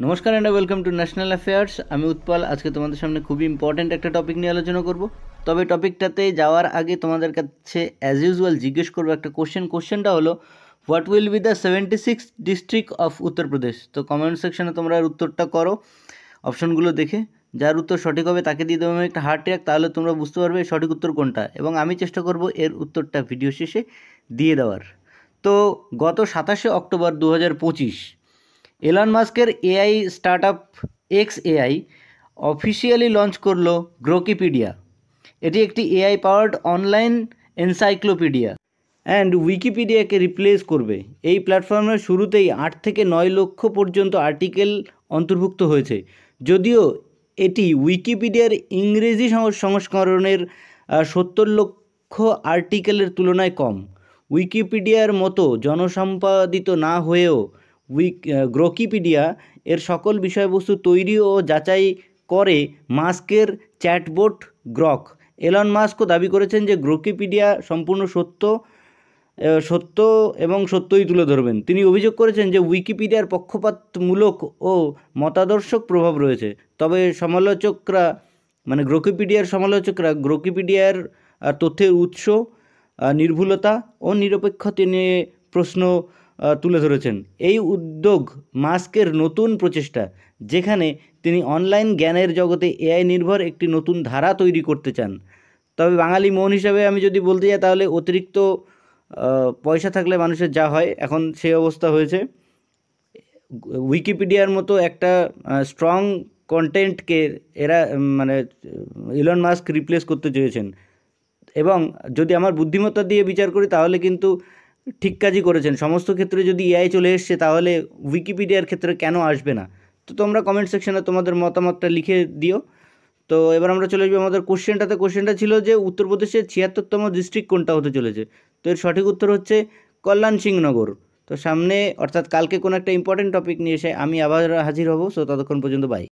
নমস্কার and welcome to national affairs. আমি উৎপল। আজকে তোমাদের সামনে খুবই ইম্পর্ট্যান্ট একটা টপিক নিয়ে আলোচনা করব। তবে টপিকটাতে যাওয়ার আগে তোমাদের কাছে অ্যাজ ইউজুয়াল জিজ্ঞেস করবো একটা কোশ্চেনটা হলো, what will be the 76 district of Uttar Pradesh. তো কমেন্ট সেকশনে তোমরা উত্তরটা করো অপশনগুলো দেখে। যার উত্তর সঠিক হবে তাকে দিয়ে দেবো আমি একটা হার্ট ট্যাগ, তাহলে তোমরা বুঝতে পারবে সঠিক উত্তর কোনটা, এবং আমি চেষ্টা করব এর উত্তরটা ভিডিও শেষে দিয়ে দেওয়ার। তো গত 27শে অক্টোবর 2025 এলন মাস্কের AI startup X officially launch করলো গ্রোকিপিডিয়া। এটি একটি AI powered online encyclopedia and উইকিপিডিয়াকে রিপ্লেস করবে। এই প্ল্যাটফর্মের শুরুতেই 8 থেকে 9 লক্ষ পর্যন্ত আর্টিকেল অন্তর্ভুক্ত হয়েছে, যদিও এটি উইকিপিডিয়ার ইংরেজি সংস্করণের 70 লক্ষ আর্টিকেলের তুলনায় কম। উইকিপিডিয়ার মতো জনসম্পাদিত না হয়েও গ্রোকিপিডিয়া এর সকল বিষয়বস্তু তৈরি ও যাচাই করে মাস্কের চ্যাটবোট গ্রক। এলন মাস্কও দাবি করেছেন যে গ্রোকিপিডিয়া সম্পূর্ণ সত্য এবং সত্যই তুলে ধরবেন। তিনি অভিযোগ করেছেন যে উইকিপিডিয়ার পক্ষপাতমূলক ও মতাদর্শক প্রভাব রয়েছে। তবে গ্রোকিপিডিয়ার গ্রোকিপিডিয়ার তথ্যের উৎস, নির্ভুলতা ও নিরপেক্ষতা নিয়ে প্রশ্ন তুলে ধরেছেন। এই উদ্যোগ মাস্কের নতুন প্রচেষ্টা, যেখানে তিনি অনলাইন জ্ঞানের জগতে এআই নির্ভর একটি নতুন ধারা তৈরি করতে চান। তবে বাঙালি মন হিসাবে আমি যদি বলতে যাই, তাহলে অতিরিক্ত পয়সা থাকলে মানুষের যা হয়, এখন সেই অবস্থা হয়েছে। উইকিপিডিয়ার মতো একটা স্ট্রং কন্টেন্টকে এরা ইলন মাস্ক রিপ্লেস করতে চেয়েছেন, এবং যদি আমার বুদ্ধিমত্তা দিয়ে বিচার করি তাহলে কিন্তু ঠিক কাজই করেছেন। সমস্ত ক্ষেত্রে যদি এআই চলে এসছে, তাহলে উইকিপিডিয়ার ক্ষেত্রে কেন আসবে না? তো তোমরা কমেন্ট সেকশনে তোমাদের মতামতটা লিখে দিও। তো এবার আমরা চলে আসবো আমাদের কোশ্চেনটা ছিল যে উত্তরপ্রদেশের 76তম ডিস্ট্রিক্ট কোনটা হতে চলেছে। তো এর সঠিক উত্তর হচ্ছে কল্যাণ সিংনগর। তো সামনে অর্থাৎ কালকে কোনো একটা ইম্পর্টেন্ট টপিক নিয়ে এসে আমি আবার হাজির হব। সো ততক্ষণ পর্যন্ত বাই।